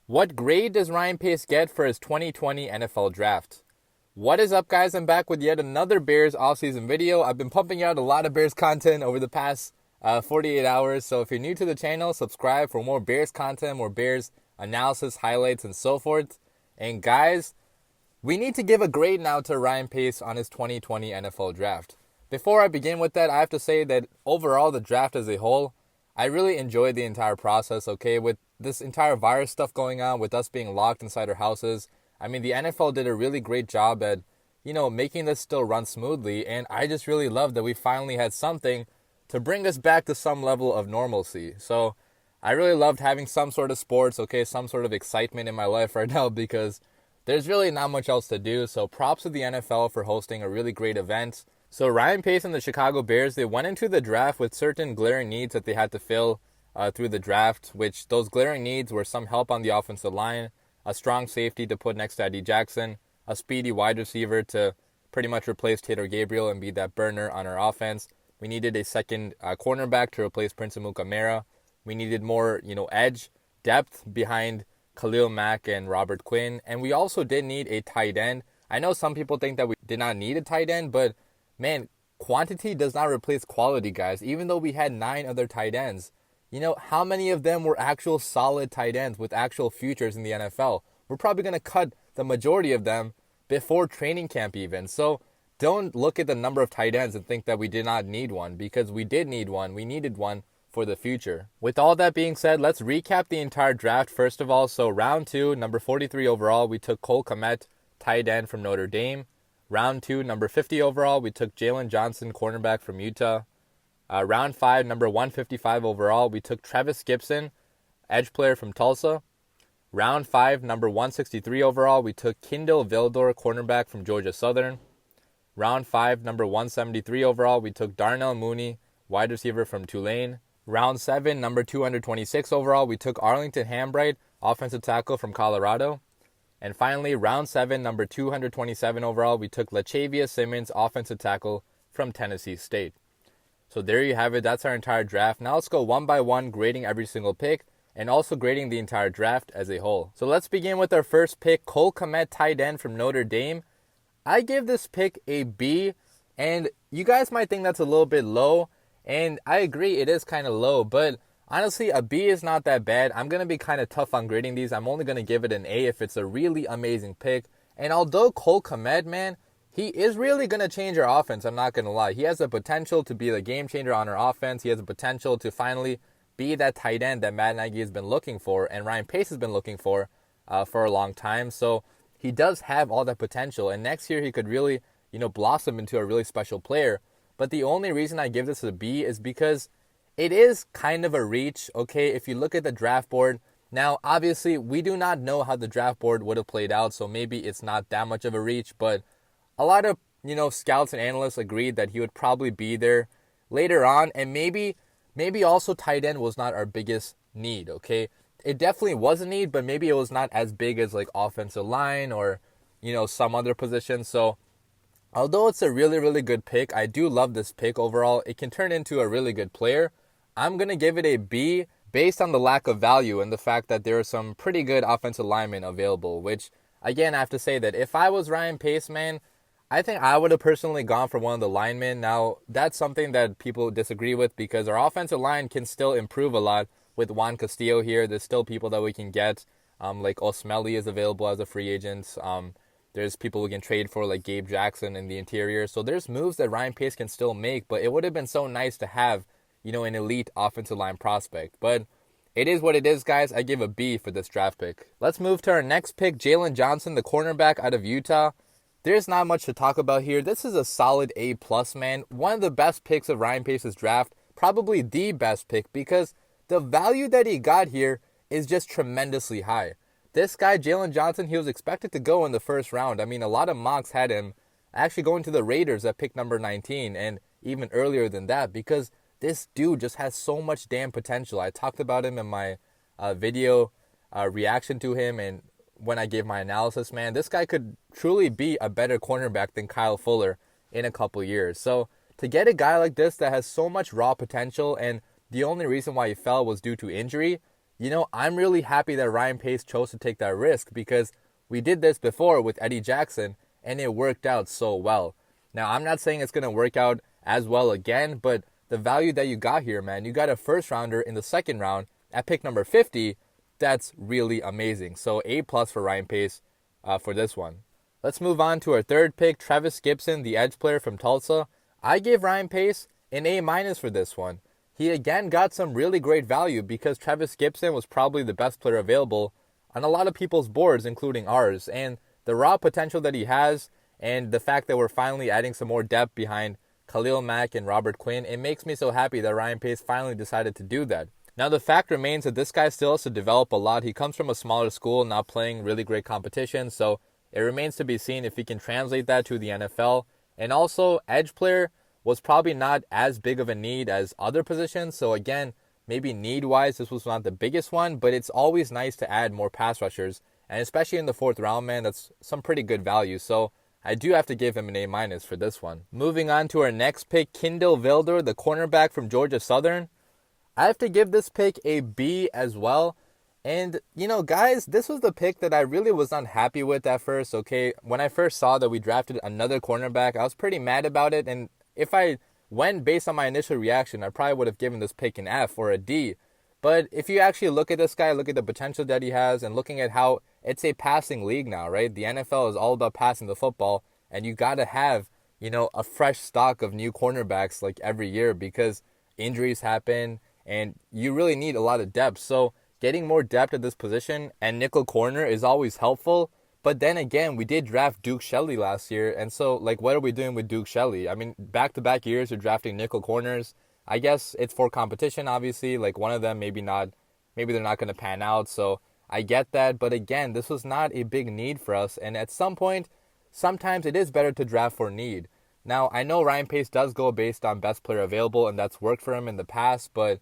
What grade does Ryan Pace get for his 2020 NFL Draft? What is up, guys? I'm back with yet another Bears offseason video. I've been pumping out a lot of Bears content over the past 48 hours. So if you're new to the channel, subscribe for more Bears content, more Bears analysis, highlights, and so forth. And guys, we need to give a grade now to Ryan Pace on his 2020 NFL Draft. Before I begin with that, I have to say that overall, the draft as a whole, I really enjoyed the entire process, okay? With this entire virus stuff going on, with us being locked inside our houses, I mean, the NFL did a really great job at, making this still run smoothly. And I just really love that we finally had something to bring us back to some level of normalcy. So I really loved having some sort of sports, okay, some sort of excitement in my life right now because there's really not much else to do. So props to the NFL for hosting a really great event. So Ryan Pace and the Chicago Bears, they went into the draft with certain glaring needs that they had to fill through the draft, which those glaring needs were some help on the offensive line, a strong safety to put next to Eddie Jackson, a speedy wide receiver to pretty much replace Taylor Gabriel and be that burner on our offense. We needed a second cornerback to replace Prince Amukamara. We needed more, edge depth behind Khalil Mack and Robert Quinn. And we also did need a tight end. I know some people think that we did not need a tight end, but man, quantity does not replace quality, guys. Even though we had 9 other tight ends, how many of them were actual solid tight ends with actual futures in the NFL? We're probably going to cut the majority of them before training camp even. So don't look at the number of tight ends and think that we did not need one, because we did need one. We needed one for the future. With all that being said, let's recap the entire draft first of all. So round 2, number 43 overall, we took Kmet, tight end from Notre Dame. Round 2, number 50 overall, we took Jaylon Johnson, cornerback from Utah. Round 5, number 155 overall, we took Trevis Gipson, edge player from Tulsa. Round 5, number 163 overall, we took Kindle Vildor, cornerback from Georgia Southern. Round 5, number 173 overall, we took Darnell Mooney, wide receiver from Tulane. Round 7, number 226 overall, we took Arlington Hambright, offensive tackle from Colorado. And finally, round 7, number 227 overall, we took Lachavious Simmons, offensive tackle from Tennessee State. So there you have it. That's our entire draft. Now let's go one by one, grading every single pick and also grading the entire draft as a whole. So let's begin with our first pick, Kmet, tight end from Notre Dame. I give this pick a B, and you guys might think that's a little bit low, and I agree it is kind of low, but honestly, a B is not that bad. I'm going to be kind of tough on grading these. I'm only going to give it an A if it's a really amazing pick. And although Kmet, man, he is really going to change our offense, I'm not going to lie. He has the potential to be the game changer on our offense. He has the potential to finally be that tight end that Matt Nagy has been looking for and Ryan Pace has been looking for a long time. So he does have all that potential. And next year he could really, blossom into a really special player. But the only reason I give this a B is because it is kind of a reach, okay? If you look at the draft board, now obviously we do not know how the draft board would have played out, so maybe it's not that much of a reach, but a lot of, scouts and analysts agreed that he would probably be there later on, and maybe also tight end was not our biggest need, okay? It definitely was a need, but maybe it was not as big as like offensive line or, some other position. So although it's a really, really good pick, I do love this pick overall. It can turn into a really good player. I'm going to give it a B based on the lack of value and the fact that there are some pretty good offensive linemen available, which, again, I have to say that if I was Ryan Pace, man, I think I would have personally gone for one of the linemen. Now, that's something that people disagree with because our offensive line can still improve a lot with Juan Castillo here. There's still people that we can get, like Osmelly is available as a free agent. There's people we can trade for like Gabe Jackson in the interior. So there's moves that Ryan Pace can still make, but it would have been so nice to have, an elite offensive line prospect. But it is what it is, guys. I give a B for this draft pick. Let's move to our next pick, Jaylon Johnson, the cornerback out of Utah. There's not much to talk about here. This is a solid A+, man. One of the best picks of Ryan Pace's draft, probably the best pick, because the value that he got here is just tremendously high. This guy, Jaylon Johnson, he was expected to go in the first round. I mean, a lot of mocks had him actually going to the Raiders at pick number 19 and even earlier than that because this dude just has so much damn potential. I talked about him in my video reaction to him and when I gave my analysis, man. This guy could truly be a better cornerback than Kyle Fuller in a couple years. So to get a guy like this that has so much raw potential and the only reason why he fell was due to injury, I'm really happy that Ryan Pace chose to take that risk because we did this before with Eddie Jackson and it worked out so well. Now, I'm not saying it's going to work out as well again, but the value that you got here, man, you got a first rounder in the second round at pick number 50. That's really amazing. So A+ for Ryan Pace for this one. Let's move on to our third pick, Trevis Gipson, the edge player from Tulsa. I gave Ryan Pace an A- for this one. He again got some really great value because Trevis Gipson was probably the best player available on a lot of people's boards, including ours. And the raw potential that he has and the fact that we're finally adding some more depth behind Khalil Mack and Robert Quinn, it makes me so happy that Ryan Pace finally decided to do that. Now, the fact remains that this guy still has to develop a lot. He comes from a smaller school, not playing really great competition, so it remains to be seen if he can translate that to the NFL. And also, edge player was probably not as big of a need as other positions. So again, maybe need-wise, this was not the biggest one, but it's always nice to add more pass rushers. And especially in the fourth round, man, that's some pretty good value. So I do have to give him an A- for this one. Moving on to our next pick, Kindle Vildor, the cornerback from Georgia Southern. I have to give this pick a B as well. And, guys, this was the pick that I really was not happy with at first, okay? When I first saw that we drafted another cornerback, I was pretty mad about it. And if I went based on my initial reaction, I probably would have given this pick an F or a D. But if you actually look at this guy, look at the potential that he has, and looking at how it's a passing league now, right? The NFL is all about passing the football, and you got to have, a fresh stock of new cornerbacks like every year because injuries happen, and you really need a lot of depth. So getting more depth at this position and nickel corner is always helpful. But then again, we did draft Duke Shelley last year. And so, what are we doing with Duke Shelley? I mean, back-to-back years, you're drafting nickel corners. I guess it's for competition, obviously. One of them, maybe they're not going to pan out. So I get that. But again, this was not a big need for us. And at some point, sometimes it is better to draft for need. Now, I know Ryan Pace does go based on best player available, and that's worked for him in the past. But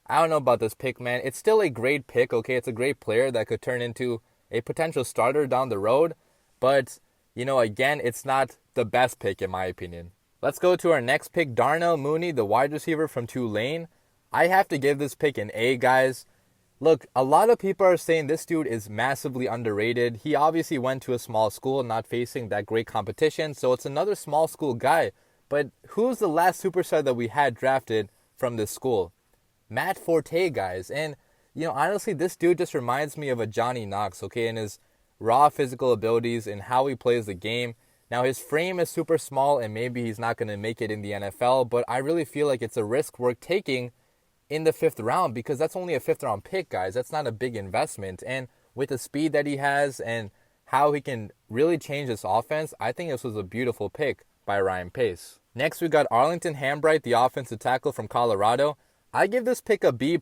I don't know about this pick, man. It's still a great pick, okay? It's a great player that could turn into a potential starter down the road. But, again, it's not the best pick in my opinion. Let's go to our next pick, Darnell Mooney, the wide receiver from Tulane. I have to give this pick an A, guys. Look, a lot of people are saying this dude is massively underrated. He obviously went to a small school, not facing that great competition, so it's another small school guy. But who's the last superstar that we had drafted from this school? Matt Forte, guys. And, honestly, this dude just reminds me of a Johnny Knox, okay, in his raw physical abilities and how he plays the game. Now, his frame is super small, and maybe he's not going to make it in the NFL, but I really feel like it's a risk worth taking in the 5th round because that's only a 5th round pick, guys. That's not a big investment. And with the speed that he has and how he can really change this offense, I think this was a beautiful pick by Ryan Pace. Next, we got Arlington Hambright, the offensive tackle from Colorado. I give this pick a B+.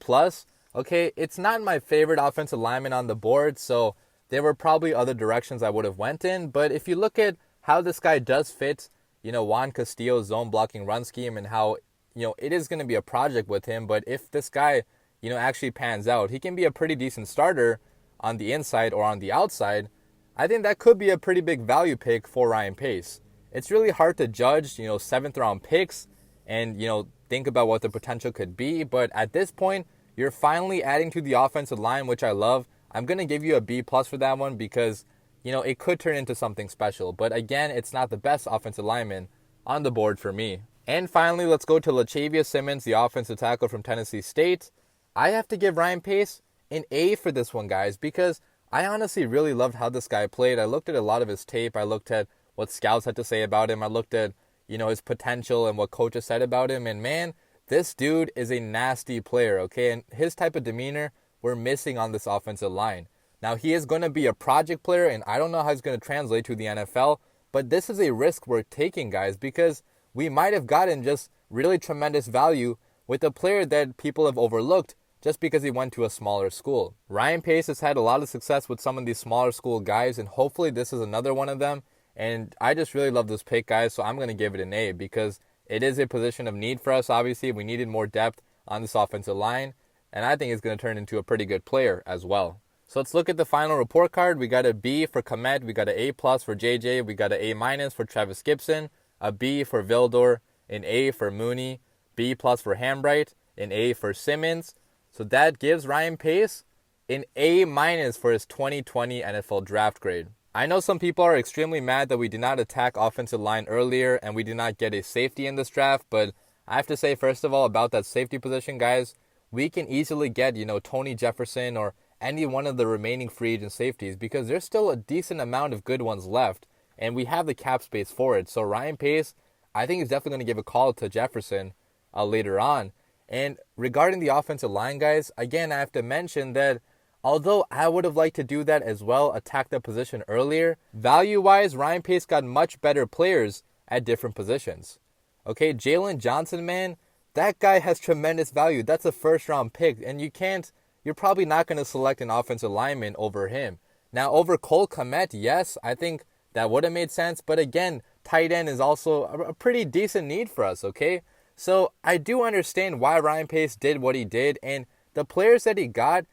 Okay, it's not my favorite offensive lineman on the board, so there were probably other directions I would have went in. But if you look at how this guy does fit, Juan Castillo's zone blocking run scheme and how, it is going to be a project with him. But if this guy, actually pans out, he can be a pretty decent starter on the inside or on the outside. I think that could be a pretty big value pick for Ryan Pace. It's really hard to judge, 7th round picks and, think about what the potential could be. But at this point, you're finally adding to the offensive line, which I love. I'm going to give you a B+ for that one because, it could turn into something special. But again, it's not the best offensive lineman on the board for me. And finally, let's go to Lachavious Simmons, the offensive tackle from Tennessee State. I have to give Ryan Pace an A for this one, guys, because I honestly really loved how this guy played. I looked at a lot of his tape. I looked at what scouts had to say about him. I looked at, his potential and what coaches said about him. And man, this dude is a nasty player, okay? And his type of demeanor we're missing on this offensive line. Now, he is going to be a project player, and I don't know how he's going to translate to the NFL, but this is a risk worth taking, guys, because we might have gotten just really tremendous value with a player that people have overlooked just because he went to a smaller school. Ryan Pace has had a lot of success with some of these smaller school guys, and hopefully this is another one of them. And I just really love this pick, guys, so I'm going to give it an A because it is a position of need for us, obviously. We needed more depth on this offensive line, and I think it's going to turn into a pretty good player as well. So let's look at the final report card. We got a B for Kmet, we got an A+ for JJ, we got an A- for Travis Gipson, a B for Vildor, an A for Mooney, B+ for Hambright, an A for Simmons. So that gives Ryan Pace an A- for his 2020 NFL draft grade. I know some people are extremely mad that we did not attack offensive line earlier and we did not get a safety in this draft, but I have to say, first of all, about that safety position, guys, we can easily get, Tony Jefferson or any one of the remaining free agent safeties because there's still a decent amount of good ones left, and we have the cap space for it. So Ryan Pace, I think, is definitely going to give a call to Jefferson later on. And regarding the offensive line, guys, again, I have to mention that although I would have liked to do that as well, attack the position earlier, value-wise, Ryan Pace got much better players at different positions. Okay, Jaylon Johnson, man, that guy has tremendous value. That's a first-round pick, and you're probably not going to select an offensive lineman over him. Now, over Cole Kmet, yes, I think that would have made sense, but again, tight end is also a pretty decent need for us, okay? So I do understand why Ryan Pace did what he did, and the players that he got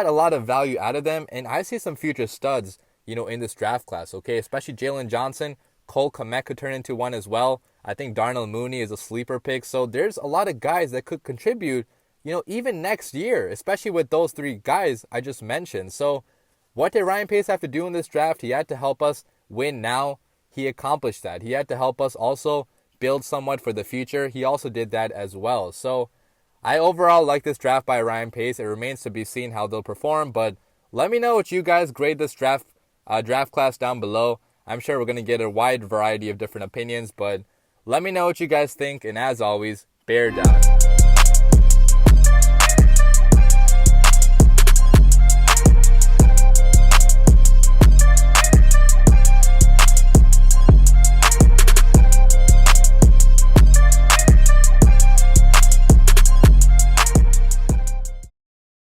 a lot of value out of them, and I see some future studs, in this draft class, okay? Especially Jaylon Johnson. Cole Kmet could turn into one as well. I think Darnell Mooney is a sleeper pick. So there's a lot of guys that could contribute, even next year, especially with those three guys I just mentioned. So what did Ryan Pace have to do in this draft? He had to help us win now. He accomplished that. He had to help us also build somewhat for the future. He also did that as well. So I overall like this draft by Ryan Pace. It remains to be seen how they'll perform, but let me know what you guys grade this draft class down below. I'm sure we're going to get a wide variety of different opinions, but let me know what you guys think, and as always, bear down.